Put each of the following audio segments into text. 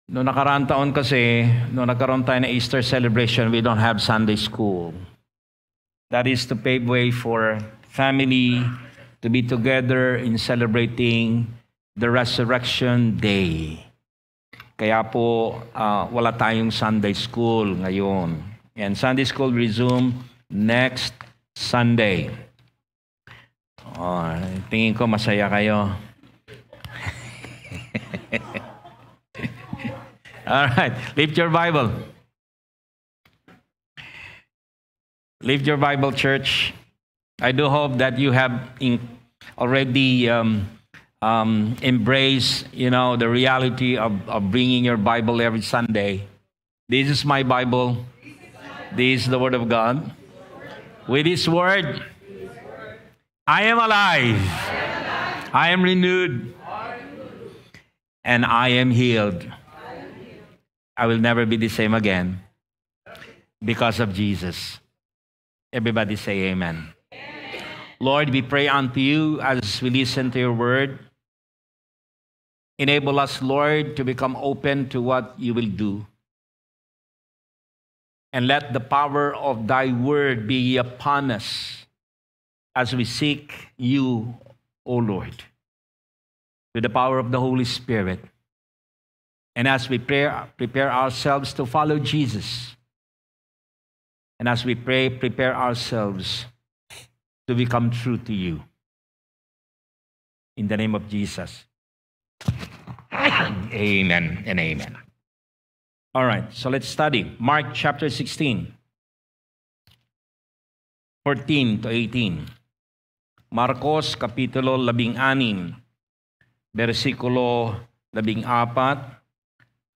Noong nakaraang taon kasi, noong nagkaroon tayo ng Easter celebration, we don't have Sunday school. That is to pave way for family to be together in celebrating the Resurrection Day. Kaya po, wala tayong Sunday school ngayon. And Sunday school resume next Sunday. Tingin ko masaya kayo. All right, lift your Bible. Lift your Bible, church. I do hope that you have already embraced, the reality of bringing your Bible every Sunday. This is my Bible. This is the Word of God. With His Word, I am alive. I am renewed. And I am healed. I will never be the same again because of Jesus. Everybody say amen. Lord, we pray unto you as we listen to your word. Enable us, Lord, to become open to what you will do. And let the power of thy word be upon us as we seek you, O Lord, with the power of the Holy Spirit. And as we prepare ourselves to follow Jesus. And as we pray, prepare ourselves to become true to you. In the name of Jesus. Amen and amen. All right, so let's study. Mark chapter 16, 14 to 18. Marcos kapitulo 16, versikulo 14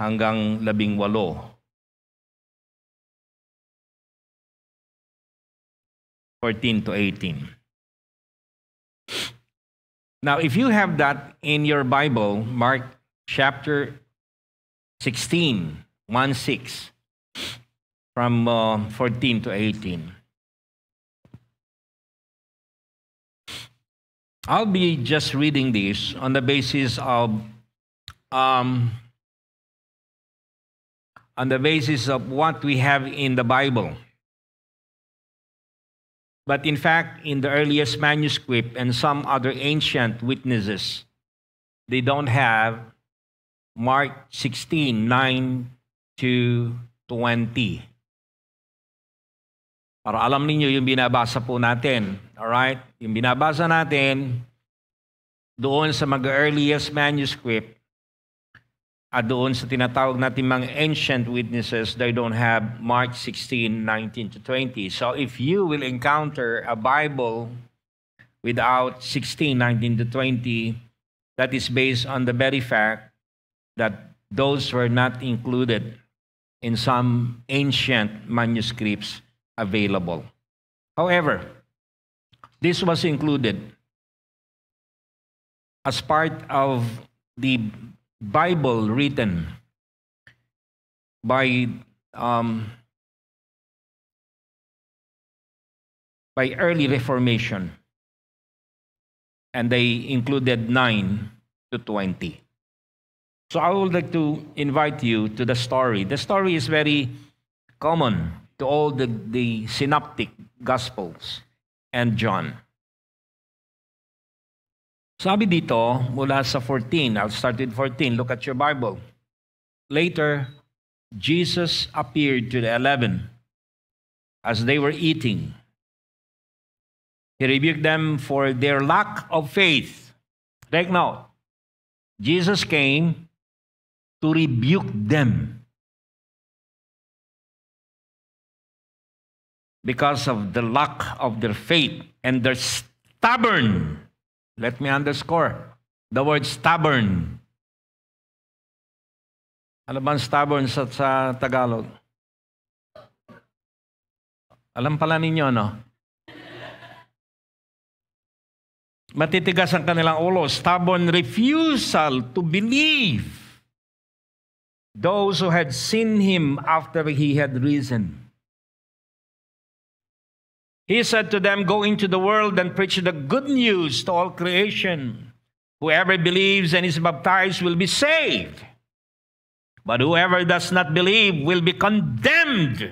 hanggang 18. 14 to 18. Now, if you have that in your Bible, Mark chapter 16, 1-6, from 14 to 18. I'll be just reading this on the basis of what we have in the Bible. But in fact, in the earliest manuscript and some other ancient witnesses, they don't have Mark 16, 9 to 20. Para alam niyo yung binabasa po natin. Alright? Yung binabasa natin doon sa mga earliest manuscript at doon sa tinatawag natin mga ancient witnesses, they don't have Mark 16, 19 to 20. So if you will encounter a Bible without 16, 19 to 20, that is based on the very fact that those were not included in some ancient manuscripts available. However, this was included as part of the Bible written by early Reformation, and they included 9 to 20. So I would like to invite you to the story. The story is very common to all the synoptic Gospels and John. Sabi dito, mula sa 14, I'll start with 14. Look at your Bible. Later, Jesus appeared to the 11 as they were eating. He rebuked them for their lack of faith. Take note. Jesus came to rebuke them because of the lack of their faith and their stubborn. Let me underscore the word stubborn. Ano ba ang stubborn sa Tagalog? Alam pala ninyo, no? Matitigas ang kanilang ulo. Stubborn refusal to believe those who had seen him after he had risen. He said to them, "Go into the world and preach the good news to all creation. Whoever believes and is baptized will be saved, But whoever does not believe will be condemned.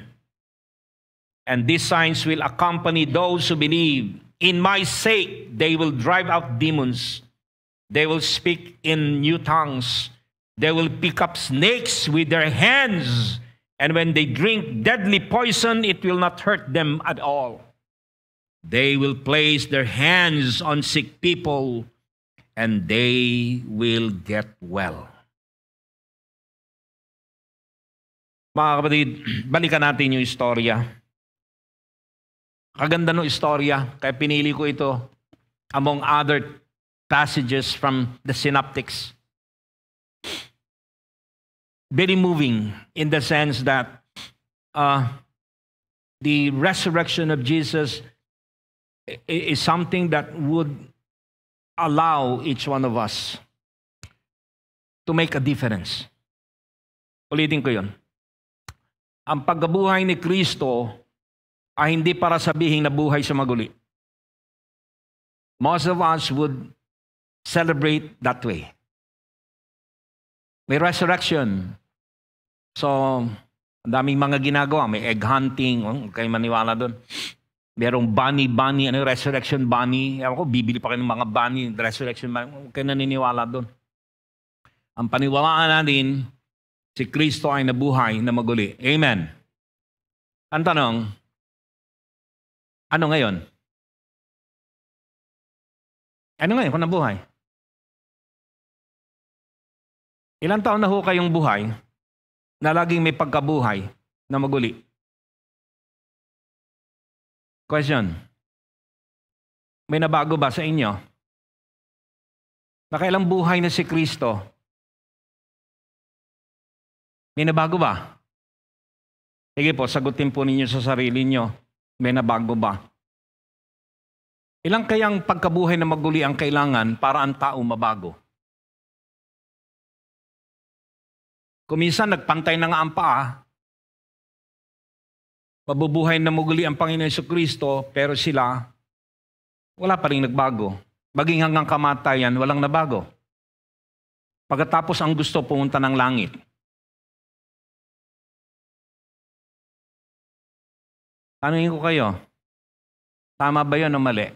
And these signs will accompany those who believe. In my sake, they will drive out demons. They will speak in new tongues. They will pick up snakes with their hands. And when they drink deadly poison, it will not hurt them at all. They will place their hands on sick people, and they will get well. Mga kapatid, balikan natin yung istorya. Kaganda ng istorya, kaya pinili ko ito among other passages from the Synoptics. Very moving in the sense that the resurrection of Jesus is something that would allow each one of us to make a difference. Ulitin ko yun. Ang pagkabuhay ni Kristo ay hindi para sabihin na buhay sa maguli. Most of us would celebrate that way. May resurrection. So, ang daming mga ginagawa. May egg hunting. Kayo maniwala doon. Merong bunny, resurrection bunny. Ewan ko, bibili pa kayo ng mga bunny, resurrection bunny. Kayo naniniwala doon. Ang paniwalaan natin, si Kristo ay nabuhay na maguli. Amen. Ang tanong, ano ngayon? Ano ngayon kung nabuhay? Ilang taon na ho kayong buhay na laging may pagkabuhay na maguli? Question. May nabago ba sa inyo? Nakailang buhay na si Kristo? May nabago ba? Sige po, sagutin po ninyo sa sarili nyo. May nabago ba? Ilang kayang pagkabuhay na maguli ang kailangan para ang tao mabago? Kung minsan nagpantay na nga ang paa, mabubuhay na maguli ang Panginoon Jesucristo, pero sila, wala pa rin nagbago. Maging hanggang kamatayan, walang nabago. Pagkatapos ang gusto, pumunta ng langit. Tanungin ko kayo, tama ba yun o mali?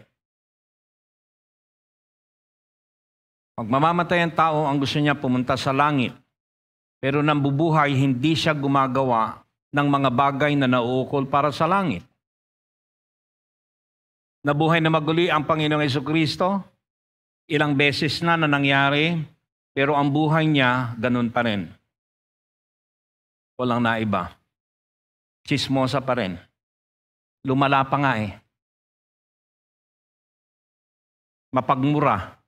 Pag mamamatay ang tao, ang gusto niya pumunta sa langit. Pero nang bubuhay, hindi siya gumagawa ng mga bagay na nauukol para sa langit. Nabuhay na maguli ang Panginoong Jesucristo. Ilang beses na nangyari, pero ang buhay niya, ganun pa rin. Walang naiba. Chismosa pa rin. Lumala pa nga eh. Mapagmura.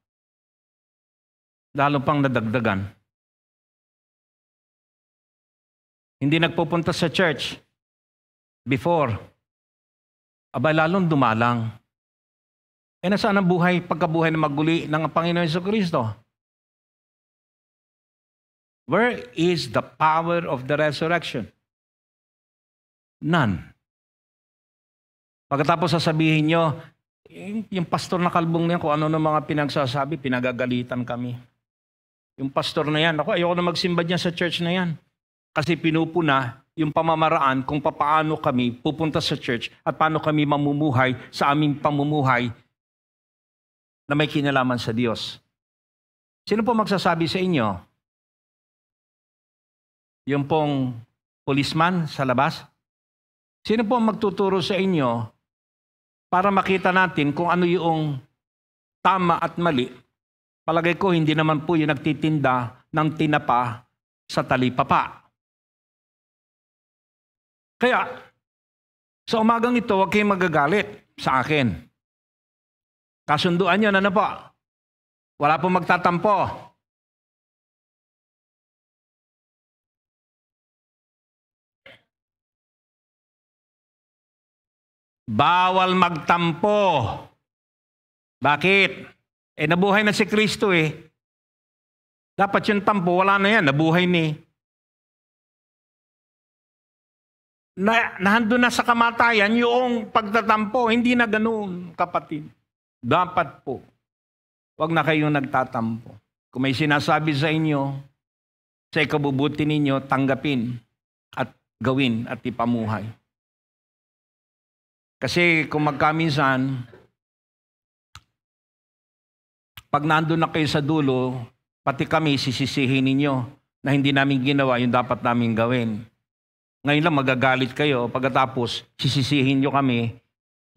Lalo pang nadagdagan. Hindi nagpupunta sa church before. Aba, lalong dumalang. Eh, nasaan ang buhay, pagkabuhay na maguli ng Panginoon Jesucristo? Where is the power of the resurrection? None. Pagkatapos sasabihin nyo, yung pastor na kalbong niya, kung ano ng mga pinagsasabi, pinagagalitan kami. Yung pastor na yan, ako, ayoko na magsimba niya sa church na yan. Kasi pinupuna yung pamamaraan kung paano kami pupunta sa church at paano kami mamumuhay sa aming pamumuhay na may kinalaman sa Diyos. Sino po magsasabi sa inyo? Yung pong policeman sa labas? Sino po magtuturo sa inyo para makita natin kung ano yung tama at mali? Palagay ko, hindi naman po yung nagtitinda ng tinapa sa talipapa. Kaya, sa umagang ito, huwag kayong magagalit sa akin. Kasunduan nyo, ano po? Wala pong magtatampo. Bawal magtampo. Bakit? Eh, nabuhay na si Kristo eh. Dapat yung tampo, wala na yan, nabuhay ni. Nandun na sa kamatayan yung pagtatampo. Hindi na ganoon, kapatid. Dapat po, wag na kayong nagtatampo. Kung may sinasabi sa inyo, sa ikabubuti ninyo, tanggapin at gawin at ipamuhay. Kasi kung magkaminsan, pag nandun na kayo sa dulo, pati kami sisisihin ninyo na hindi namin ginawa yung dapat namin gawin. Ngayon lang magagalit kayo, pagkatapos sisisihin nyo kami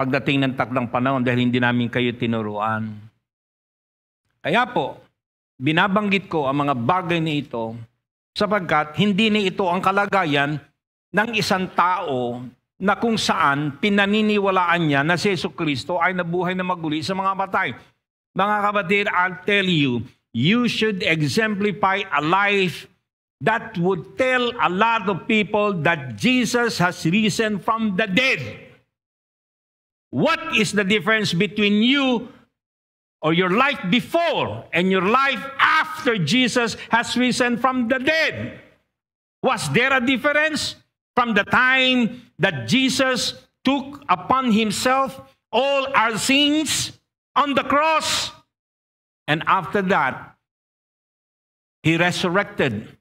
pagdating ng takdang panahon dahil hindi namin kayo tinuruan. Kaya po, binabanggit ko ang mga bagay na ito sapagkat hindi na ito ang kalagayan ng isang tao na kung saan pinaniniwalaan niya na si Jesucristo ay nabuhay na maguli sa mga patay. Mga kapatid, I'll tell you, you should exemplify a life that would tell a lot of people that Jesus has risen from the dead. What is the difference between you or your life before and your life after Jesus has risen from the dead? Was there a difference from the time that Jesus took upon himself all our sins on the cross? And after that, he resurrected,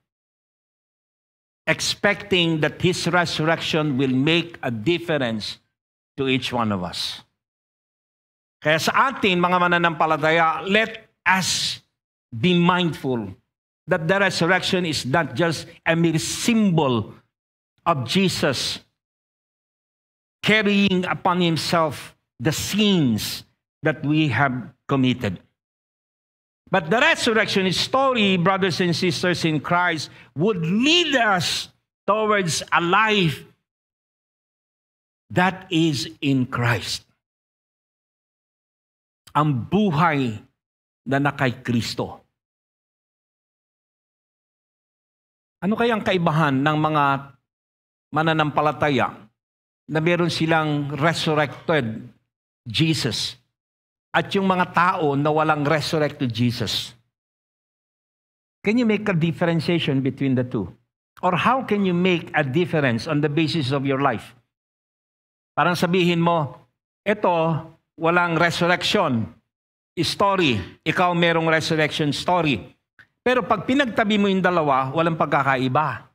expecting that his resurrection will make a difference to each one of us. Kaya sa atin, mga mananampalataya, let us be mindful that the resurrection is not just a mere symbol of Jesus carrying upon himself the sins that we have committed. But the resurrection story, brothers and sisters in Christ, would lead us towards a life that is in Christ. Ang buhay na nakay Kristo. Ano kayang kaibahan ng mga mananampalataya na meron silang resurrected Jesus at yung mga tao na walang resurrected Jesus? Can you make a differentiation between the two? Or how can you make a difference on the basis of your life? Parang sabihin mo, eto, walang resurrection story. Ikaw merong resurrection story. Pero pag pinagtabi mo yung dalawa, walang pagkakaiba.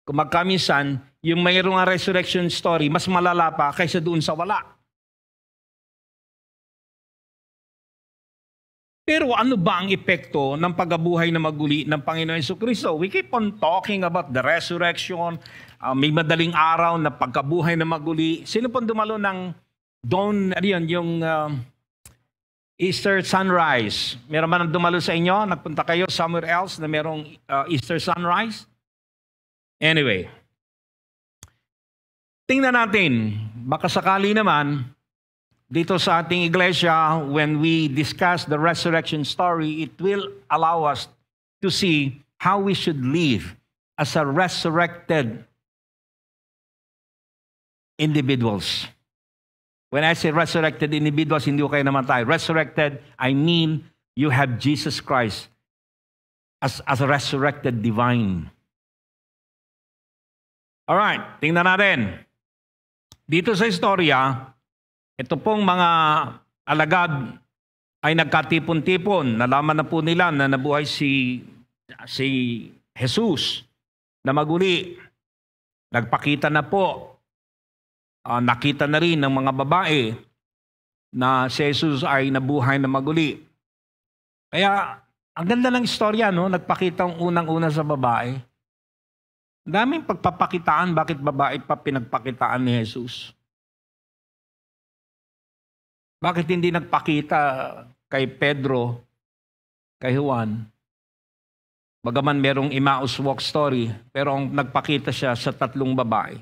Kung magkaminsan, yung mayroong resurrection story, mas malala pa kaysa doon sa wala. Pero ano ba ang epekto ng pagkabuhay na maguli ng Panginoon Jesucristo? We keep on talking about the resurrection. May madaling araw na pagkabuhay na maguli. Sino pong dumalo ng dawn, yung Easter sunrise? Meron ba nang dumalo sa inyo? Nagpunta kayo somewhere else na merong Easter sunrise? Anyway, tingnan natin. Baka sakali naman, dito sa ating iglesia, when we discuss the resurrection story, it will allow us to see how we should live as a resurrected individuals. When I say resurrected individuals, hindi ko kayo namatay. Resurrected, I mean you have Jesus Christ as a resurrected divine. Alright, tingnan natin. Dito sa istorya, ito pong mga alagad ay nagkatipon-tipon. Nalaman na po nila na nabuhay si Jesus na maguli. Nagpakita na po. Nakita na rin ng mga babae na si Jesus ay nabuhay na maguli. Kaya, ang ganda ng istorya, no? Nagpakita ang unang-una sa babae. Ang daming pagpapakitaan, bakit babae pa pinagpakitaan ni Jesus? Bakit hindi nagpakita kay Pedro, kay Juan? Bagaman merong Emmaus walk story, pero ang nagpakita siya sa 3 babae.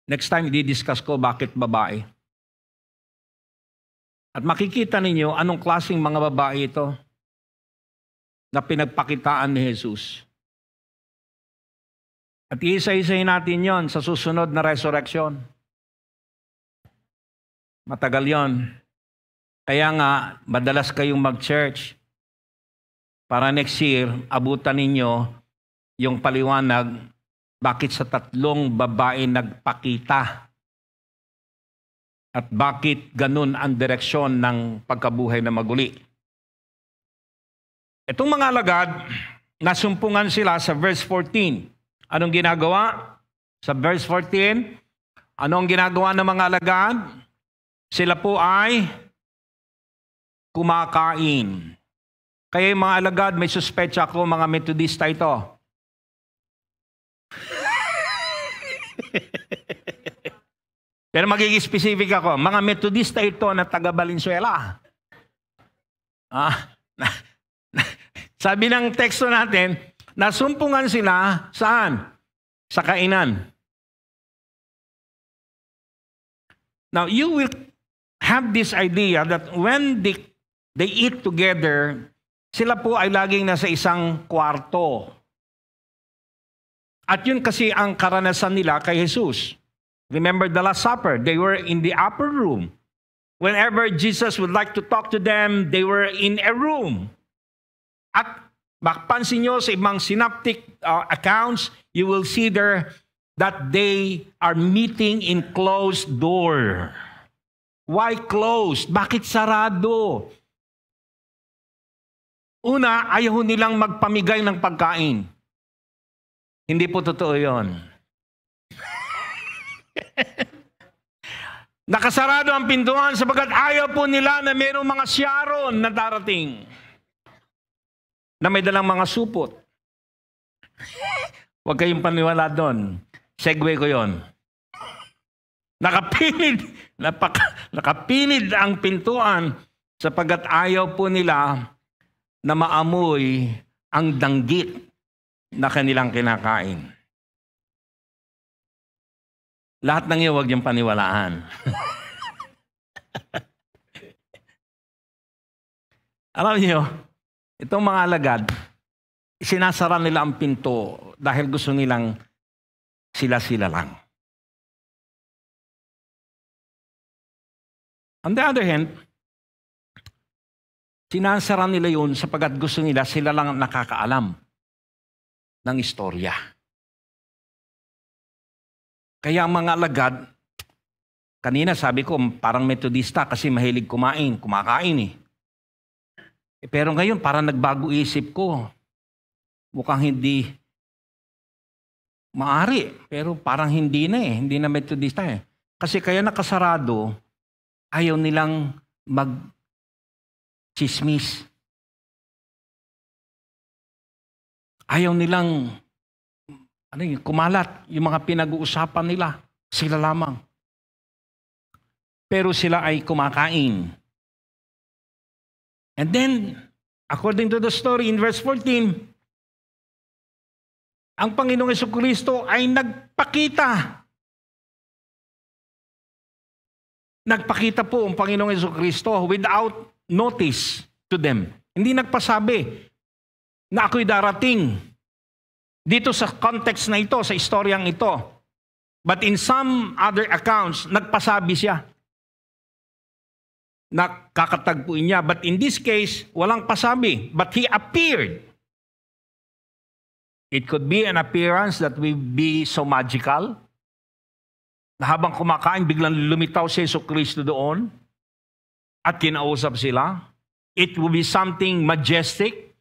Next time, i-discuss ko bakit babae. At makikita ninyo anong klaseng mga babae ito na pinagpakitaan ni Jesus. At isa-isahin natin yon sa susunod na resurrection. Matagal yon. Kaya nga, madalas kayong mag-church para next year, abutan ninyo yung paliwanag bakit sa 3 babae nagpakita at bakit ganun ang direksyon ng pagkabuhay na maguli. Itong mga alagad, nasumpungan sila sa verse 14. Anong ginagawa? Sa verse 14, anong ginagawa ng mga alagad? Sila po ay kumakain. Kaya yung mga alagad, may suspecha ako, mga Methodista ito. Pero magiging specific ako, mga Methodista ito na taga Valenzuela. Sabi ng teksto natin, nasumpungan sila saan? Sa kainan. Now, you will have this idea that when they eat together, sila po ay laging nasa isang kwarto. At yun kasi ang karanasan nila kay Jesus. Remember the Last Supper, they were in the upper room. Whenever Jesus would like to talk to them, they were in a room. At mapansin nyo sa ibang synoptic accounts, you will see there that they are meeting in closed door. Why closed? Bakit sarado? Una, ayaw nilang magpamigay ng pagkain. Hindi po totoo yun. Nakasarado ang pintuan sapagkat ayaw po nila na mayroong mga Sharon na darating na may dalang mga supot. Huwag kayong paniwala doon. Segue ko yon. Nakapinid ang pintuan sapagkat ayaw po nila na maamoy ang danggit na kanilang kinakain. Lahat ng iyo, huwag niyong paniwalaan. Alam niyo, itong mga alagad, sinasara nila ang pinto dahil gusto nilang sila-sila lang. On the other hand, sinasara nila yun sapagkat gusto nila sila lang ang nakakaalam ng istorya. Kaya ang mga alagad, kanina sabi ko parang Methodista kasi mahilig kumakain eh. Pero ngayon parang nagbago isip ko. Mukhang hindi maari, pero parang hindi na eh. Hindi na Methodista eh. Kasi kaya nakasarado, ayaw nilang mag-chismis. Ayaw nilang kumalat yung mga pinag-uusapan nila. Sila lamang. Pero sila ay kumakain. And then, according to the story in verse 14, ang Panginoong Jesucristo ay nagpakita. Nagpakita po ang Panginoong Jesucristo without notice to them. Hindi nagpasabi na ako'y darating dito sa context na ito, sa istoryang ito. But in some other accounts, nagpasabi siya. Nakakatagpuin niya. But in this case, walang pasabi. But He appeared. It could be an appearance that will be so magical na habang kumakain, biglang lumitaw si Jesucristo doon at kinausap sila. It will be something majestic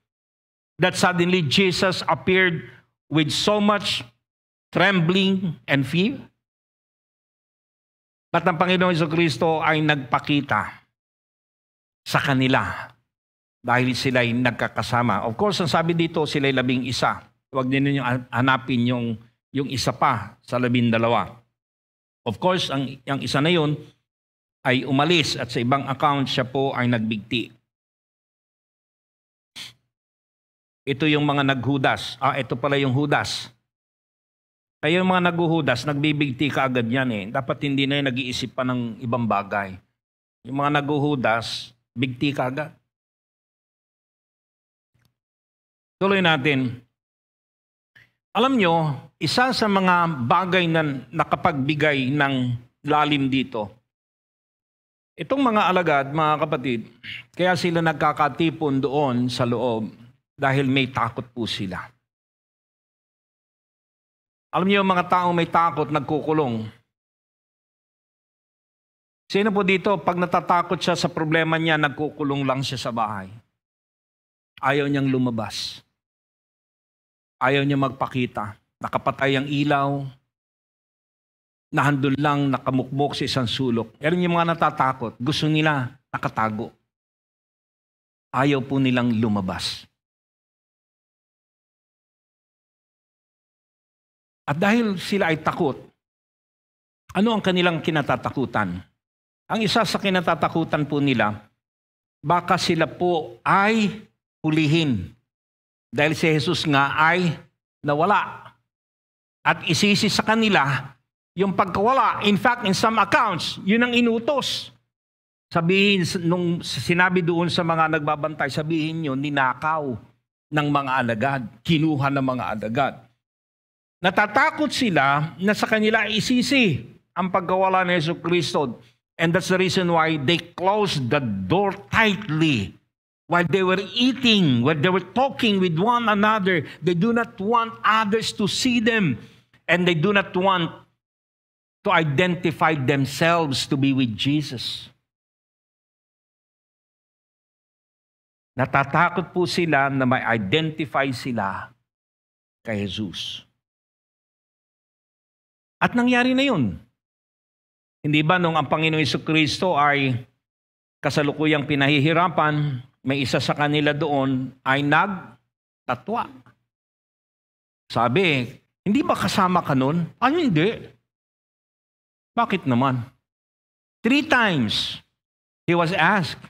that suddenly Jesus appeared with so much trembling and fear. At ang Panginoon Jesucristo ay nagpakita sa kanila dahil sila'y nagkakasama. Of course, ang sabi dito, sila'y 11. Huwag din ninyo hanapin yung isa pa sa 12. Of course, ang isa na yun ay umalis at sa ibang account siya po ay nagbigti. Ito yung mga naghudas. Ito pala yung Judas. Kaya yung mga naghuhudas, nagbibigti ka agad yan eh. Dapat hindi na yung nag-iisip pa ng ibang bagay. Yung mga naghuhudas, bigti ka agad. Tuloy natin. Alam nyo, isa sa mga bagay na nakapagbigay ng lalim dito, itong mga alagad, mga kapatid, kaya sila nagkakatipon doon sa loob dahil may takot po sila. Alam niyo, mga taong may takot, nagkukulong. Sino po dito, pag natatakot siya sa problema niya, nagkukulong lang siya sa bahay? Ayaw niyang lumabas. Ayaw niya magpakita. Nakapatay ang ilaw. Nahandol lang, nakamukmok sa isang sulok. Pero yung mga natatakot, gusto nila nakatago. Ayaw po nilang lumabas. At dahil sila ay takot, ano ang kanilang kinatatakutan? Ang isa sa kinatatakutan po nila, baka sila po ay hulihin. Dahil si Jesus nga ay nawala. At isisi sa kanila yung pagkawala. In fact, in some accounts, yun ang inutos. Sabihin, nung sinabi doon sa mga nagbabantay, sabihin nyo, ninakaw ng mga alagad, kinuha ng mga alagad. Natatakot sila na sa kanila isisi ang pagkawala ni Jesucristo. And that's the reason why they closed the door tightly. While they were eating, while they were talking with one another, they do not want others to see them. And they do not want to identify themselves to be with Jesus. Natatakot po sila na may identify sila kay Jesus. At nangyari na yun. Hindi ba nung ang Panginoong Jesucristo ay kasalukuyang pinahihirapan, may isa sa kanila doon ay nagtatwa. Sabi, hindi ba kasama ka nun? Ay, hindi. Bakit naman? 3 times he was asked,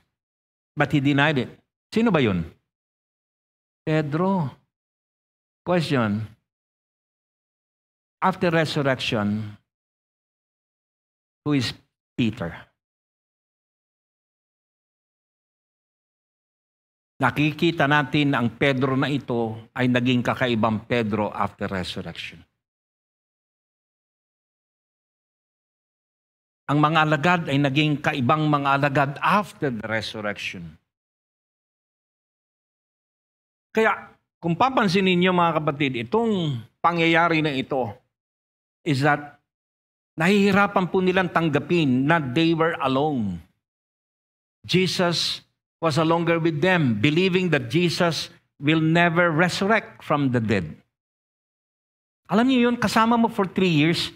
but he denied it. Sino ba yun? Pedro. Question. After resurrection, who is Peter? Nakikita natin ang Pedro na ito ay naging kakaibang Pedro after resurrection. Ang mga alagad ay naging kaibang mga alagad after the resurrection. Kaya, kung papansinin niyo mga kapatid, itong pangyayari na ito is that nahihirapan po nilang tanggapin na they were alone. Jesus was no longer with them, believing that Jesus will never resurrect from the dead. Alam niyo yun, kasama mo for 3 years,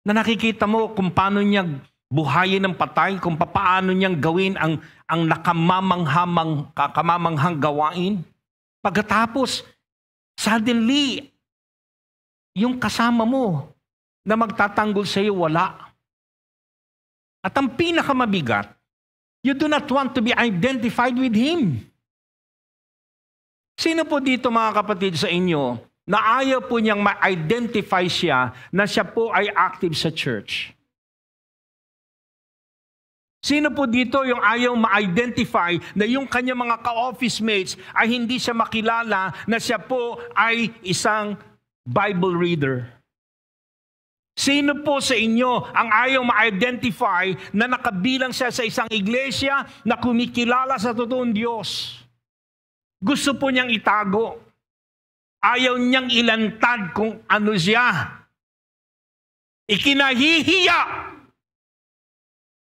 na nakikita mo kung paano niya buhayin ng patay, kung paano niyang gawin ang nakamamanghang gawain. Pagkatapos, suddenly, yung kasama mo na magtatanggol sa iyo, wala. At ang pinakamabigat, you do not want to be identified with Him. Sino po dito mga kapatid sa inyo na ayaw po niyang ma-identify siya na siya po ay active sa church? Sino po dito yung ayaw ma-identify na yung kanyang mga ka-office mates ay hindi siya makilala na siya po ay isang Bible reader? Sino po sa inyo ang ayaw ma-identify na nakabilang siya sa isang iglesia na kumikilala sa totoong Diyos? Gusto po niyang itago. Ayaw niyang ilantad kung ano siya. Ikinahihiya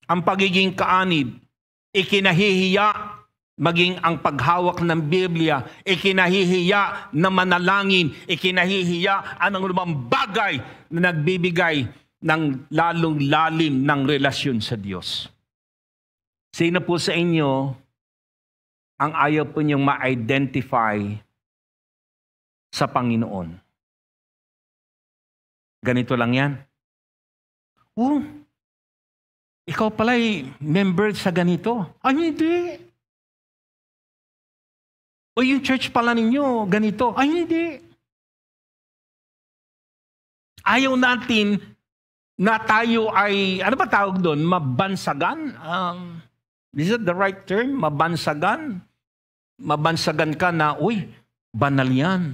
ang pagiging kaanib. Ikinahihiya maging ang paghawak ng Biblia. Ikinahihiya na manalangin. Ikinahihiya anong lumang bagay na nagbibigay ng lalong lalim ng relasyon sa Diyos. Sino po sa inyo ang ayaw po niyong ma-identify sa Panginoon? Ganito lang yan. Ikaw pala'y member sa ganito. Ay, hindi. O yung church pala ninyo, ganito. Ay, hindi. Ayaw natin na tayo ay, ano ba tawag doon? Mabansagan? Is it the right term? Mabansagan? Mabansagan ka na, uy, banal yan.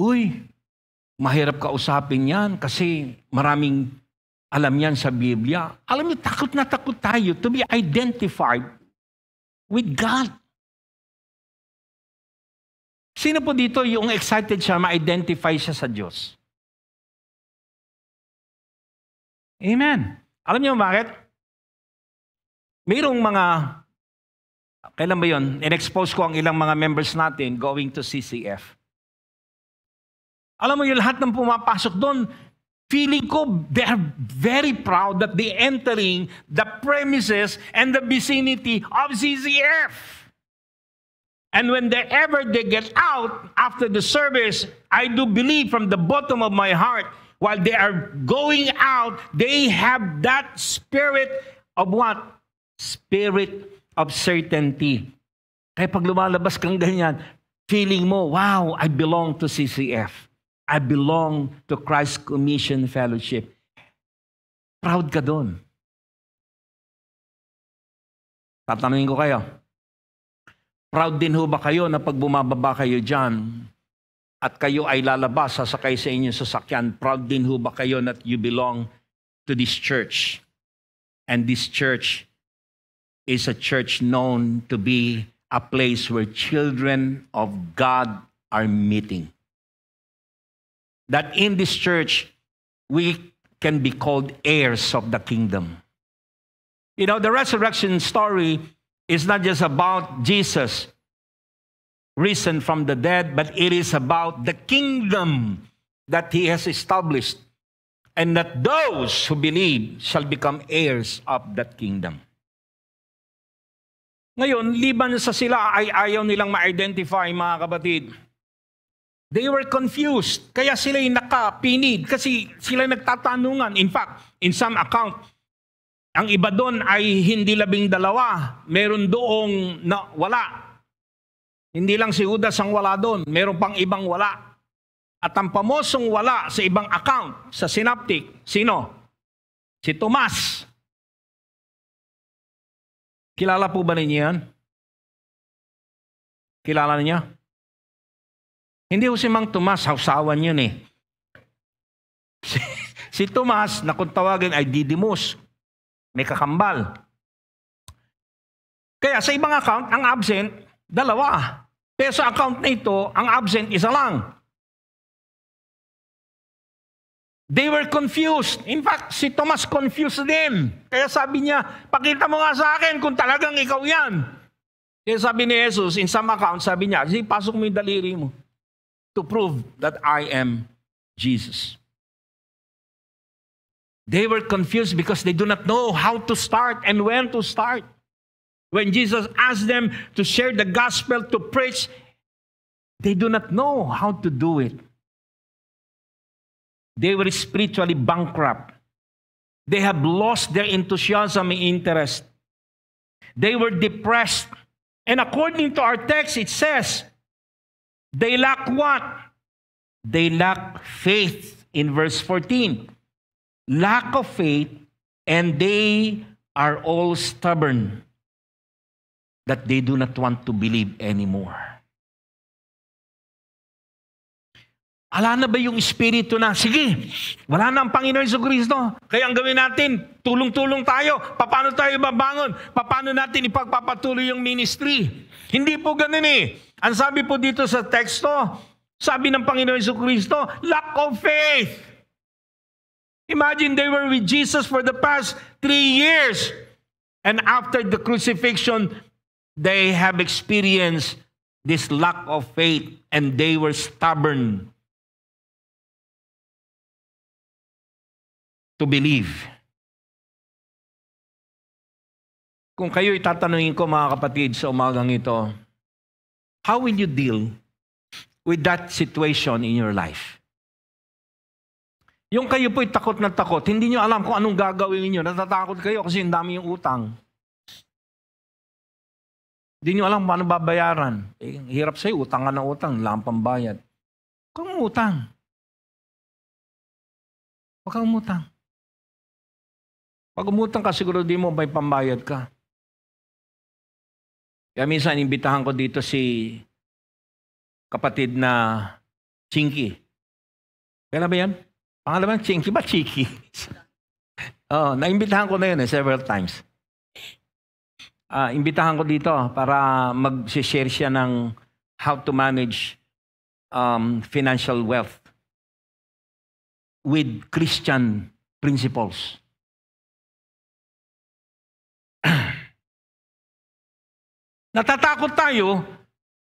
Uy, mahirap kausapin yan kasi maraming alam yan sa Biblia. Alam niyo, takot na takot tayo to be identified with God. Sino po dito yung excited siya ma-identify siya sa Diyos? Amen. Alam niyo bakit? Mayroong mga Kailan ba yun? In-expose ko ang ilang mga members natin going to CCF. Alam mo yung lahat ng pumapasok doon, feeling ko they are very proud that they entering the premises and the vicinity of CCF. And when they get out after the service, I do believe from the bottom of my heart, while they are going out, they have that spirit of what? Spirit of certainty. Kaya pag lumalabas kang ganyan, feeling mo, wow, I belong to CCF. I belong to Christ Commission Fellowship. Proud ka doon. Tatanungin ko kayo, proud din ho ba kayo na pag bumababa kayo dyan at kayo ay lalabas, sasakay sa inyong sasakyan, proud din ho ba kayo that you belong to this church? And this church is a church known to be a place where children of God are meeting. That in this church, we can be called heirs of the kingdom. You know, the resurrection story is not just about Jesus risen from the dead, but it is about the kingdom that He has established, and that those who believe shall become heirs of that kingdom. Ngayon, liban sa sila ay ayaw nilang ma-identify, mga kapatid. They were confused, kaya sila'y nakapinid, kasi sila nagtatanungan. In fact, in some account, ang iba doon ay hindi 12, meron doong na wala. Hindi lang si Judas ang wala doon, meron pang ibang wala. At ang pamosong wala sa ibang account, sa synoptic, sino? Si Tomas. Kilala po ba ninyo yan? Kilala niya? Hindi ho si Mang Tomas, hausawan yun eh. Si Tomas, na kung tawagin ay Didymus, may kakambal. Kaya sa ibang account, ang absent, 2. Pero sa account na ito, ang absent, 1 lang. They were confused. In fact, si Tomas confused din. Kaya sabi niya, pakita mo nga sa akin kung talagang ikaw yan. Kaya sabi ni Jesus, in some account, sabi niya, pasok mo yung daliri mo to prove that I am Jesus. They were confused because they do not know how to start and when to start. When Jesus asked them to share the gospel, to preach, they do not know how to do it. They were spiritually bankrupt. They have lost their enthusiasm and interest. They were depressed. And according to our text, it says, they lack what? They lack faith in verse 14. Lack of faith, and they are all stubborn, that they do not want to believe anymore. Ala na ba yung espiritu na, sige, wala na ang Panginoon Jesucristo. Kaya ang gawin natin, tulong-tulong tayo. Paano tayo babangon? Paano natin ipagpapatuloy yung ministry? Hindi po ganun eh. Ang sabi po dito sa teksto, sabi ng Panginoon Jesucristo, lack of faith. Imagine they were with Jesus for the past 3 years. And after the crucifixion, they have experienced this lack of faith, and they were stubborn to believe. Kung kayo itatanungin ko, mga kapatid, sa umagang ito, how will you deal with that situation in your life? Yung kayo po'y takot na takot, hindi nyo alam kung anong gagawin niyo. Natatakot kayo kasi ang dami yung utang. Hindi nyo alam paano babayaran. Hirap sa'yo, utang ka na utang, wala kang pambayad. Huwag kang umutang. Huwag kang umutang. Pag umutang ka, siguro di mo may pambayad ka. Kaya minsan, imbitahan ko dito si kapatid na Chinky. Kailan ba yan? Pangalaman, Chinky ba? Chiki? Naimbitahan ko na yun several times. Imbitahan ko dito para mag-share siya ng how to manage financial wealth with Christian principles. Natatakot tayo,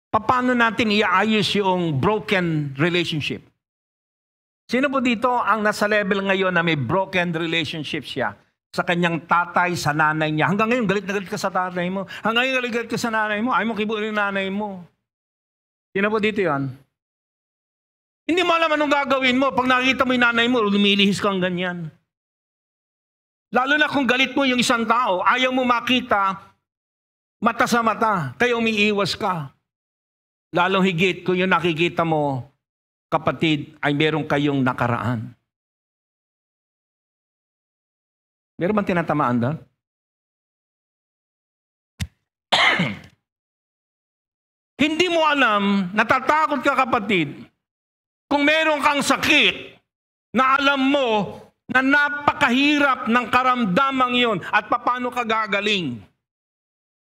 paano natin iaayos yung broken relationship? Sino po dito ang nasa level ngayon na may broken relationship siya sa kanyang tatay, sa nanay niya? Hanggang ngayon, galit na galit ka sa tatay mo. Hanggang ngayon, galit ka sa nanay mo. Ayaw mo kibuin yung nanay mo. Sino po dito yan? Hindi mo alam anong gagawin mo. Pag nakikita mo yung nanay mo, lumilihis kang ganyan. Lalo na kung galit mo yung isang tao, ayaw mo makita mata sa mata, kaya umiiwas ka. Lalong higit kung yung nakikita mo, kapatid, ay meron kayong nakaraan. Meron bang tinatamaan doon? Hindi mo alam, natatakot ka kapatid, kung meron kang sakit na alam mo na napakahirap ng karamdamang yon at paano ka gagaling.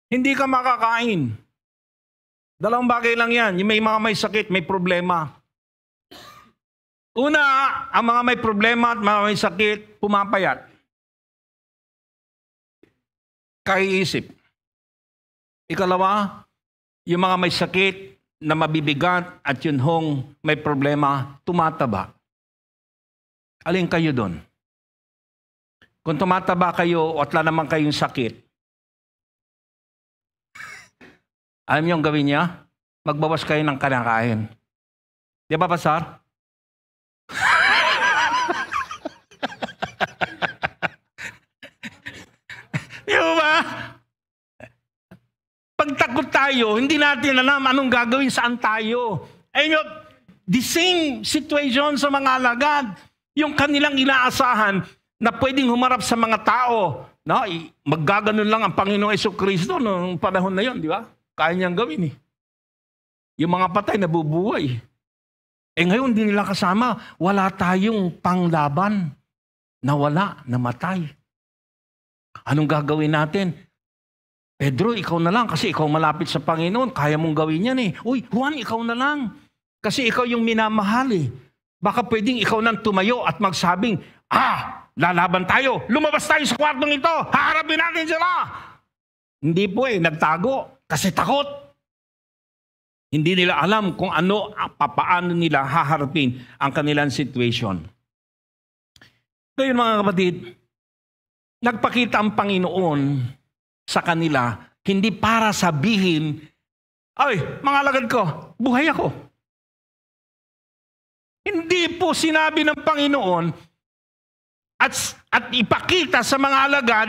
Hindi ka makakain. Dalawang bagay lang yan. Yung may mga may sakit, may problema. Una, ang mga may problema at mga may sakit, pumapayat. Kaiisip. Ikalawa, yung mga may sakit na mabibigat at yun hong may problema, tumataba. Alin kayo doon? Kung tumataba kayo at wala naman kayong sakit, alam niyo ang gawin niya? Magbawas kayo ng kinakain. Di ba, Pastor? Di ba? Pag takot tayo, hindi natin alam anong gagawin, saan tayo. Ayun, the same situation sa mga alagad. Yung kanilang inaasahan na pwedeng humarap sa mga tao. No? Maggaganon lang ang Panginoong Jesucristo noong panahon na yon, di ba? Kaya niyang gawin eh. Yung mga patay nabubuhay. Ngayon hindi nila kasama. Wala tayong panglaban. Nawala, namatay. Anong gagawin natin? Pedro, ikaw na lang kasi ikaw malapit sa Panginoon. Kaya mong gawin yan eh. Uy, Juan, ikaw na lang. Kasi ikaw yung minamahal eh. Baka pwedeng ikaw nang tumayo at magsabing, lalaban tayo. Lumabas tayo sa kwartong ito. Haharapin natin sila. Hindi po eh, nagtago. Kasi takot. Hindi nila alam kung ano, paano nila haharapin ang kanilang situation. Ngayon mga kapatid, nagpakita ang Panginoon sa kanila, hindi para sabihin, ay, mga alagad ko, buhay ako. Hindi po sinabi ng Panginoon at ipakita sa mga alagad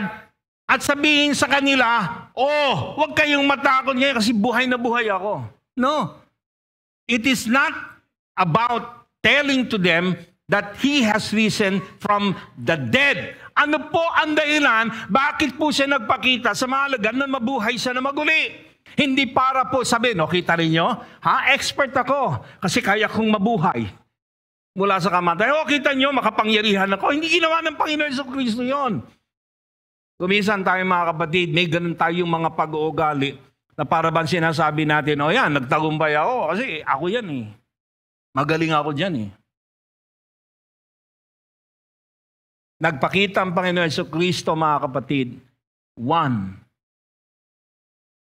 at sabihin sa kanila, huwag kayong matakot ngayon kasi buhay na buhay ako. No. It is not about telling to them that He has risen from the dead. Ano po ang dahilan? Bakit po siya nagpakita sa mga alagad na mabuhay siya na maguli? Hindi para po sabihin, kita rin nyo? Expert ako kasi kaya kong mabuhay mula sa kamatay. Kita nyo, makapangyarihan ako. Hindi ginawa ng Panginoon Jesucristo yun. Kuminsan tayo mga kapatid, may ganun tayong mga pag-uugali na para bang sinasabi natin, yan, nagtagumpay ako kasi ako yan eh. Magaling ako dyan eh. Nagpakita ang Panginoon Jesucristo mga kapatid, one,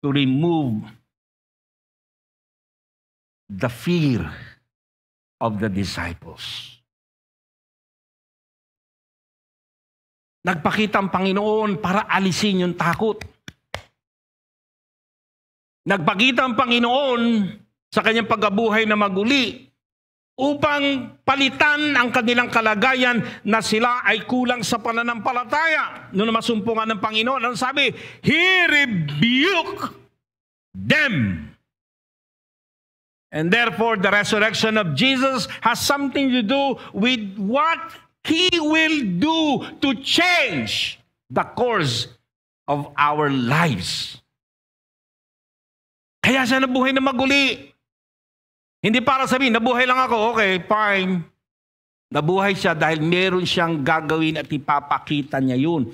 to remove the fear of the disciples. Nagpakita ang Panginoon para alisin yung takot. Nagpakita ang Panginoon sa kanyang pagkabuhay na maguli upang palitan ang kanilang kalagayan na sila ay kulang sa pananampalataya. Noong masumpungan ng Panginoon, ano sabi? He rebuked them. And therefore, the resurrection of Jesus has something to do with what He will do to change the course of our lives. Kaya siya nabuhay na maguli. Hindi para sabihin, nabuhay lang ako, okay, fine. Nabuhay siya dahil meron siyang gagawin at ipapakita niya yun.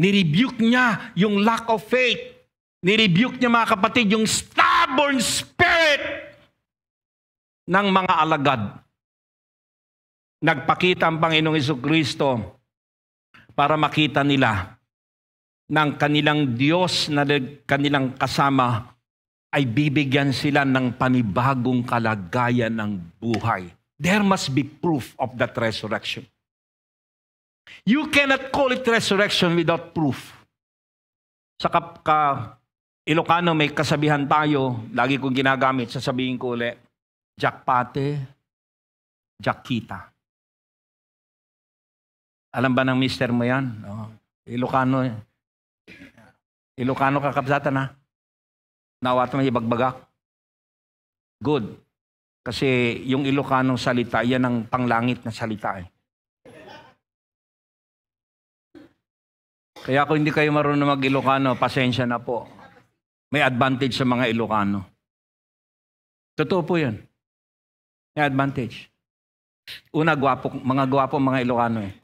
Nirebuke niya yung lack of faith. Nirebuke niya mga kapatid yung stubborn spirit ng mga alagad. Nagpakita ang Panginoong Jesucristo para makita nila ng kanilang Diyos na kanilang kasama, ay bibigyan sila ng panibagong kalagayan ng buhay. There must be proof of that resurrection. You cannot call it resurrection without proof. Sa Ilocano may kasabihan tayo, lagi kong ginagamit, sasabihin ko ulit, Jakpate, Jakita. Alam ba ng mister mo yan? No. Ilocano kakabsatan ha? Nawat mo ibagbagak? Good. Kasi yung Ilocanong salita, yan ang panglangit na salita eh. Kaya kung hindi kayo marunong mag-Ilocano, pasensya na po. May advantage sa mga Ilocano. Totoo po yun. May advantage. Una, mga gwapo mga Ilocano eh.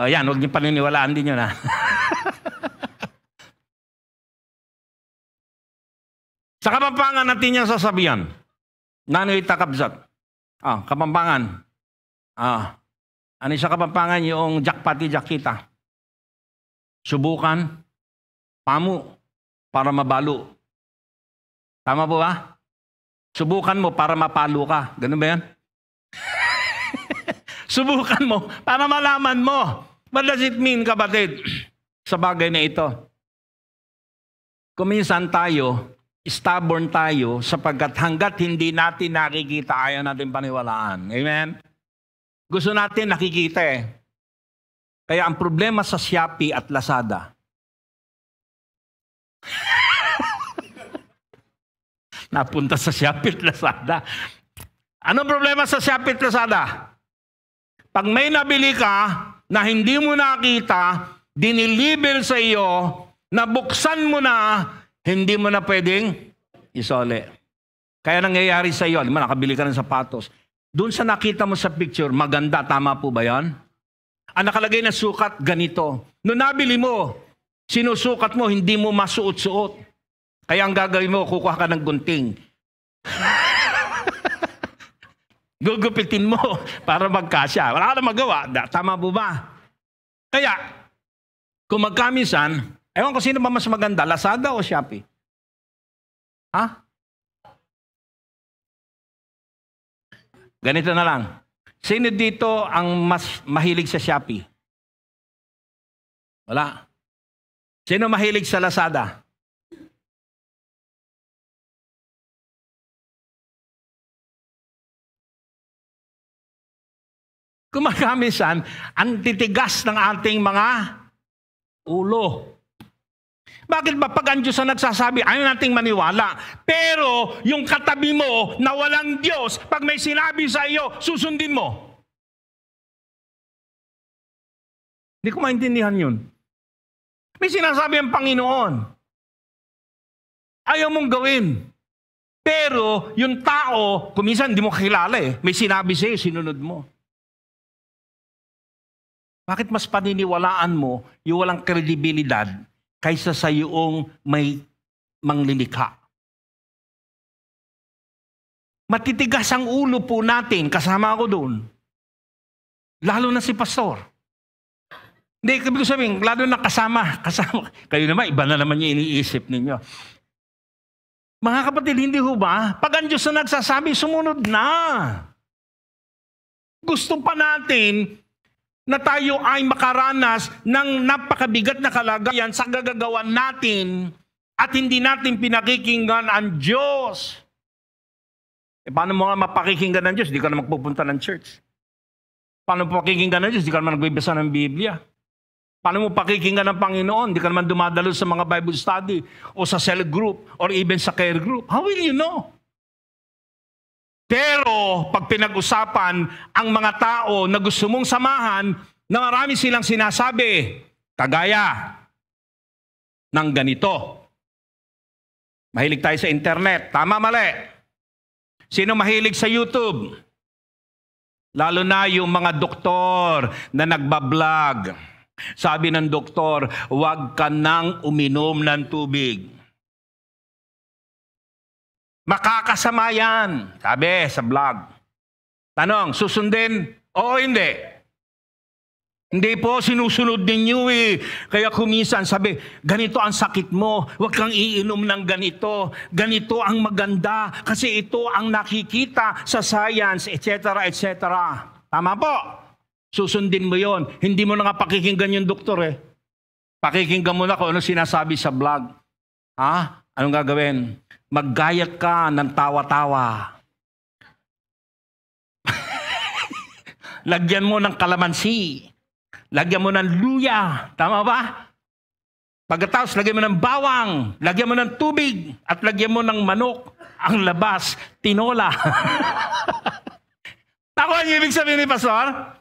O yan, huwag niyo paniniwalaan din yun ha. Sa Kapampangan natin niyang sasabihan. Nanoy takabzat. Kapampangan. Ano sa Kapampangan? Yung jakpati jakita. Subukan, pamu, para mabalo. Tama po ba? Subukan mo para mapalo ka. Ganun ba yan? Subukan mo para malaman mo. What does it mean, kapatid? Sa bagay na ito. Kuminsan tayo, stubborn tayo, sapagkat hanggat hindi natin nakikita, ayaw natin paniwalaan. Amen? Gusto natin nakikita eh. Kaya ang problema sa Shopee at Lazada, napunta sa Shopee at Lazada. Anong problema sa Shopee at Lazada? Pag may nabili ka na hindi mo nakita, dinilibel sa iyo, nabuksan mo na, hindi mo na pwedeng isole. Kaya nangyayari sa iyo, nakabili ka ng sapatos. Doon sa nakita mo sa picture, maganda, tama po ba yan? Ang nakalagay na sukat, ganito. Noong nabili mo, sinusukat mo, hindi mo masuot-suot. Kaya ang gagawin mo, kukuha ka ng gunting. Gugupitin mo para magkasya. Wala ka na magawa. Tama po ba? Kaya, kung magkamisan, ewan ko sino ba mas maganda, Lazada o Shopee? Ha? Ganito na lang. Sino dito ang mas mahilig sa Shopee? Wala. Sino mahilig sa Lazada? Kung magkamisan, ang titigas ng ating mga ulo. Bakit ba pag ang Diyos ang nagsasabi, ayaw nating maniwala. Pero yung katabi mo na walang Diyos, pag may sinabi sa iyo, susundin mo. Hindi ko maintindihan yun. May sinasabi ang Panginoon. Ayaw mong gawin. Pero yung tao, kuminsan hindi mo kakilala eh. May sinabi sa iyo, sinunod mo. Bakit mas paniniwalaan mo yung walang kredibilidad kaysa sa iyong may manglilikha? Matitigas ang ulo po natin, kasama ako doon. Lalo na si pastor. Hindi, ibig sabihin, lalo na kasama. Kayo naman, iba na naman yung iniisip ninyo. Mga kapatid, hindi ho ba? Pag ang Diyos na nagsasabi, sumunod na. Gusto pa natin na tayo ay makaranas ng napakabigat na kalagayan sa gagagawan natin at hindi natin pinakikinggan ang Diyos. Paano mo nga mapakikinggan ng Diyos? Di ka na magpupunta ng church. Paano mo pakikinggan ng Diyos? Di ka naman nagbibasa ng Biblia. Paano mo pakikinggan ng Panginoon? Di ka naman dumadalo sa mga Bible study o sa cell group or even sa care group. How will you know? Pero pag pinag-usapan ang mga tao na gusto mong samahan, na marami silang sinasabi, kagaya ng ganito. Mahilig tayo sa internet. Tama, mali. Sino mahilig sa YouTube? Lalo na yung mga doktor na nagbablog. Sabi ng doktor, huwag ka nang uminom ng tubig. Makakasama yan, sabi sa vlog. Tanong, susundin o hindi? Hindi po, sinusunod ninyo eh. Kaya kuminsan sabi, ganito ang sakit mo, huwag kang iinom ng ganito. Ganito ang maganda kasi ito ang nakikita sa science, etc. etc. Tama po. Susundin mo yon. Hindi mo na nga pakikinggan yung doktor eh. Pakikinggan mo na kung ano sinasabi sa vlog. Ha? Anong gagawin? Maggayat ka ng tawa-tawa. Lagyan mo ng kalamansi. Lagyan mo ng luya. Tama ba? Pagkatapos, lagyan mo ng bawang. Lagyan mo ng tubig. At lagyan mo ng manok. Ang labas, tinola. Tako ang ibig sabihin ni Pastor?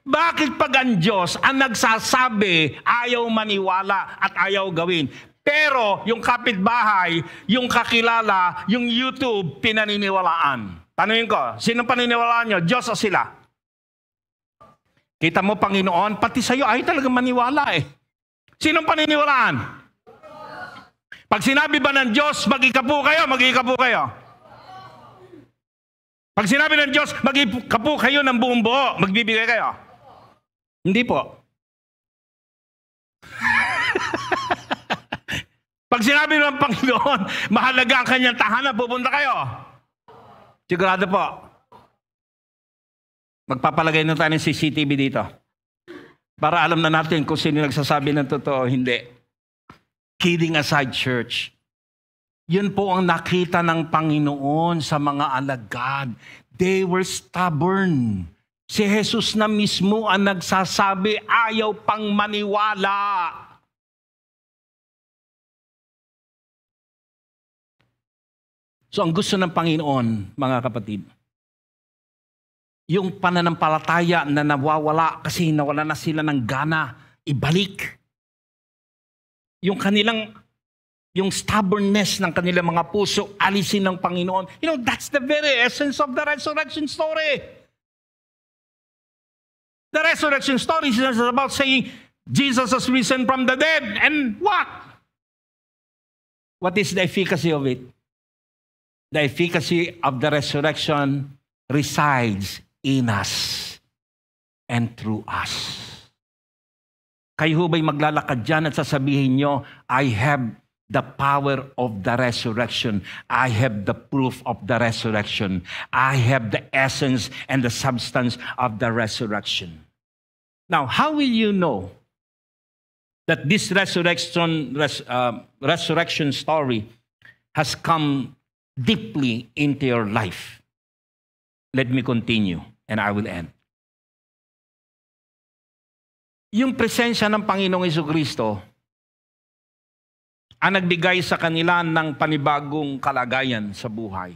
Bakit pag ang Diyos ang nagsasabi, ayaw maniwala at ayaw gawin? Pero yung kapitbahay, yung kakilala, yung YouTube, pinaniniwalaan. Tanungin ko, sino paniniwalaan nyo? Diyos o sila? Kita mo, Panginoon, pati sa'yo ay talagang maniwala eh. Sinong paniniwalaan? Pag sinabi ba ng Diyos, mag-ikapu kayo, mag-ikapu kayo. Pag sinabi ng Diyos, mag-ikapu kayo ng buong buo, magbibigay kayo. Hindi po. Pag sinabi ng Panginoon, mahalaga ang kanyang tahanan, pupunta kayo. Sigurado po. Magpapalagay na tayo ng CCTV dito. Para alam na natin kung sino nagsasabi ng totoo o hindi. Kidding aside, church. Yun po ang nakita ng Panginoon sa mga alagad. They were stubborn. Si Jesus na mismo ang nagsasabi, ayaw pang maniwala. So ang gusto ng Panginoon, mga kapatid, yung pananampalataya na nawawala kasi nawala na sila ng gana, ibalik. Yung stubbornness ng kanilang mga puso, alisin ng Panginoon. You know, that's the very essence of the resurrection story. The resurrection story is about saying, Jesus has risen from the dead. And what? What is the efficacy of it? The efficacy of the resurrection resides in us and through us. Kayo ba'y maglalakad dyan at sasabihin nyo, I have the power of the resurrection. I have the proof of the resurrection. I have the essence and the substance of the resurrection. Now, how will you know that this resurrection story has come deeply into your life? Let me continue and I will end. Yung presensya ng Panginoong Jesucristo ang nagbigay sa kanila ng panibagong kalagayan sa buhay.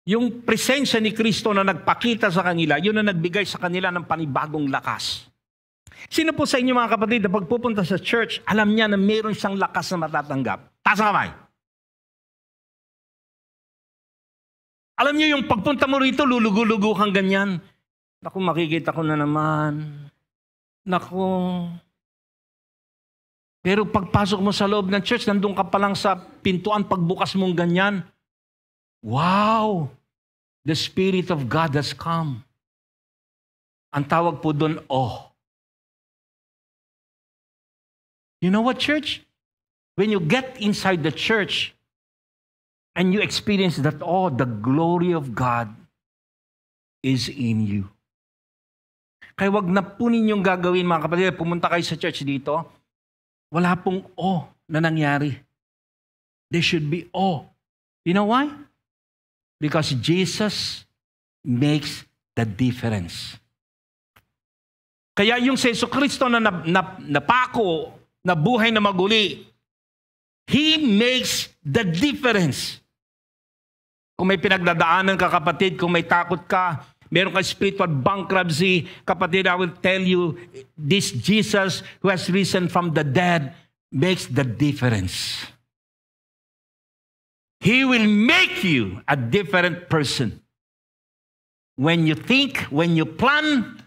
Yung presensya ni Kristo na nagpakita sa kanila, yun ang nagbigay sa kanila ng panibagong lakas. Sino po sa inyo mga kapatid na pagpupunta sa church, alam niya na mayroon siyang lakas na matatanggap? Taas ang kamay. Alam niyo yung pagpunta mo rito, lulugo-lugo kang ganyan. Naku, makikita ko na naman. Naku. Pero pagpasok mo sa loob ng church, nandun ka pa lang sa pintuan, pagbukas mong ganyan. Wow! The Spirit of God has come. Ang tawag po doon, oh. You know what, church? When you get inside the church, and you experience that, oh, the glory of God is in you. Kaya wag na po ninyong gagawin, mga kapatid, pumunta kayo sa church dito, wala pong oh na nangyari. There should be oh. You know why? Because Jesus makes the difference. Kaya yung si Jesucristo na napako, na buhay na maguli, He makes the difference. Kung may pinagdadaanan ka, kapatid, kung may takot ka, meron ka spiritual bankruptcy, kapatid, I will tell you, this Jesus who has risen from the dead makes the difference. He will make you a different person. When you think, when you plan,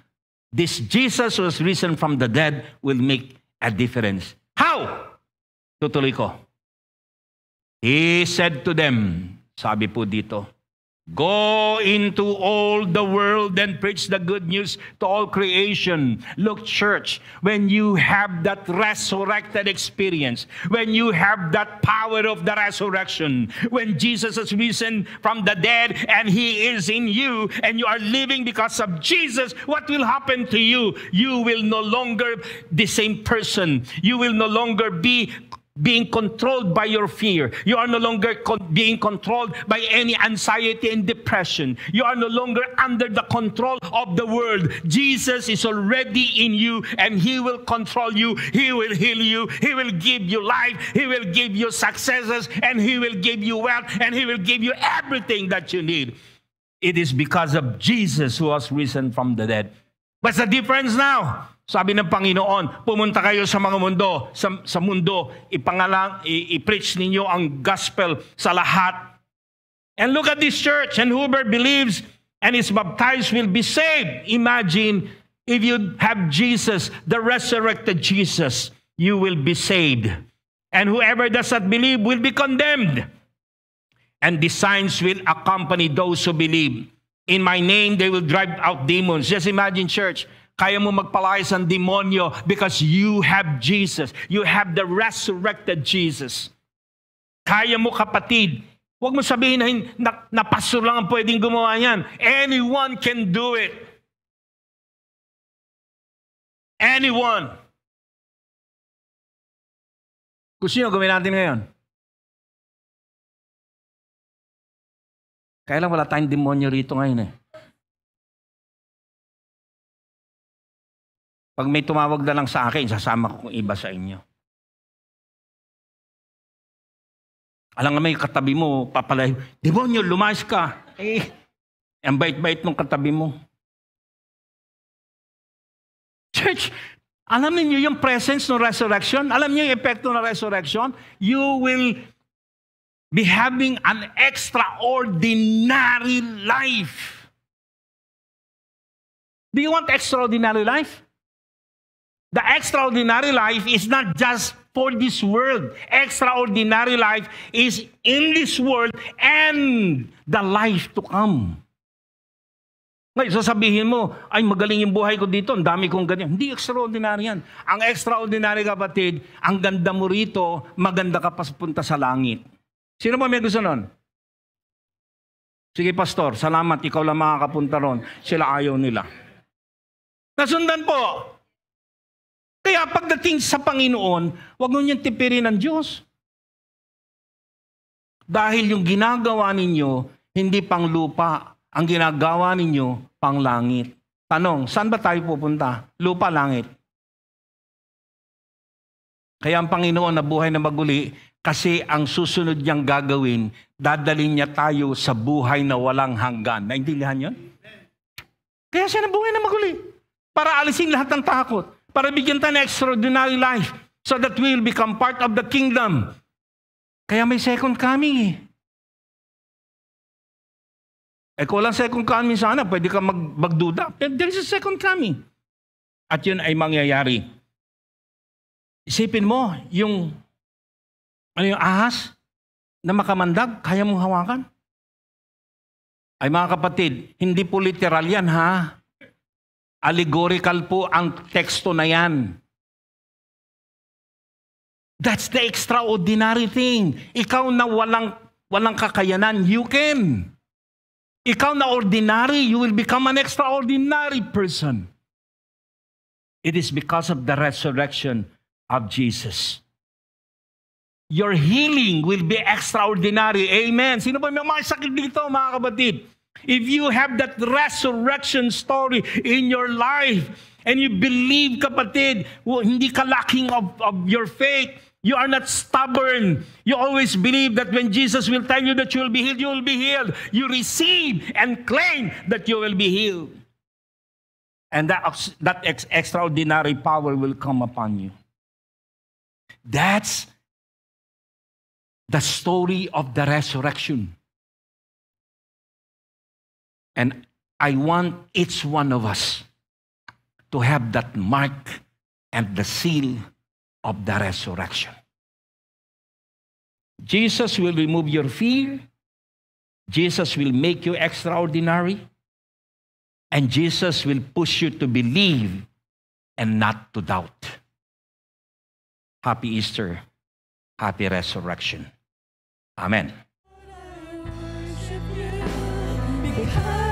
this Jesus who has risen from the dead will make a difference. How? Tutuloy ko. He said to them, sabi po dito, Go into all the world and preach the good news to all creation. Look, church, when you have that resurrected experience, when you have that power of the resurrection, when Jesus has risen from the dead and He is in you and you are living because of Jesus, what will happen to you? You will no longer be the same person. You will no longer be being controlled by your fear. You are no longer being controlled by any anxiety and depression. You are no longer under the control of the world. Jesus is already in you and He will control you. He will heal you. He will give you life. He will give you successes and He will give you wealth and He will give you everything that you need. It is because of Jesus who has risen from the dead. What's the difference now? Sabi ng Panginoon, pumunta kayo sa mga mundo, sa mundo, i-preach ninyo ang gospel sa lahat. And look at this church, and whoever believes and is baptized will be saved. Imagine if you have Jesus, the resurrected Jesus, you will be saved. And whoever does not believe will be condemned. And the signs will accompany those who believe. In my name, they will drive out demons. Just imagine, church, kaya mo magpalayas ang demonyo because you have Jesus. You have the resurrected Jesus. Kaya mo, kapatid. Huwag mo sabihin na pastor lang ang pwedeng gumawa yan. Anyone can do it. Anyone. Kung sino gawin natin ngayon? Kaya lang wala tayong demonyo rito ngayon eh. Pag may tumawag na lang sa akin, sasama ko kung iba sa inyo. Alam nga may katabi mo, papalay, demonyo, lumayas ka. Ang bait-bait mong katabi mo. Church, alam niyo yung presence ng resurrection? Alam niyo yung epekto ng resurrection? You will be having an extraordinary life. Do you want extraordinary life? The extraordinary life is not just for this world. Extraordinary life is in this world and the life to come. Ngayon, sasabihin mo, ay magaling yung buhay ko dito, ang dami kong ganyan. Hindi extraordinary yan. Ang extraordinary, kapatid, ang ganda mo rito, maganda ka pa punta sa langit. Sino ba may gusto nun? Sige, pastor, salamat, ikaw lang makakapunta ron. Sila ayaw nila. Nasundan po. Kaya pagdating sa Panginoon, huwag mo niyang tipirin ng Diyos. Dahil yung ginagawa ninyo, hindi pang lupa. Ang ginagawa ninyo, pang langit. Tanong, saan ba tayo pupunta? Lupa, langit. Kaya ang Panginoon na buhay na maguli, kasi ang susunod niyang gagawin, dadalhin niya tayo sa buhay na walang hanggan. Naintindihan yun? Kaya siya na buhay na maguli. Para alisin lahat ng takot. Para bigyan tayo ng extraordinary life so that we will become part of the kingdom. Kaya may second coming eh. Kung walang second coming sana, pwede ka magduda. But there is a second coming. At yun ay mangyayari. Isipin mo, yung ahas na makamandag, kaya mong hawakan? Ay mga kapatid, hindi po literal yan ha. Allegorical po ang teksto na yan. That's the extraordinary thing. Ikaw na walang kakayanan, you can. Ikaw na ordinary, you will become an extraordinary person. It is because of the resurrection of Jesus. Your healing will be extraordinary. Amen. Sino ba may mga sakit dito, mga kapatid? If you have that resurrection story in your life and you believe, kapatid, hindi ka lacking of your faith, you are not stubborn. You always believe that when Jesus will tell you that you will be healed, you will be healed. You receive and claim that you will be healed. And that extraordinary power will come upon you. That's the story of the resurrection. And I want each one of us to have that mark and the seal of the resurrection. Jesus will remove your fear. Jesus will make you extraordinary. And Jesus will push you to believe and not to doubt. Happy Easter. Happy resurrection. Amen. Because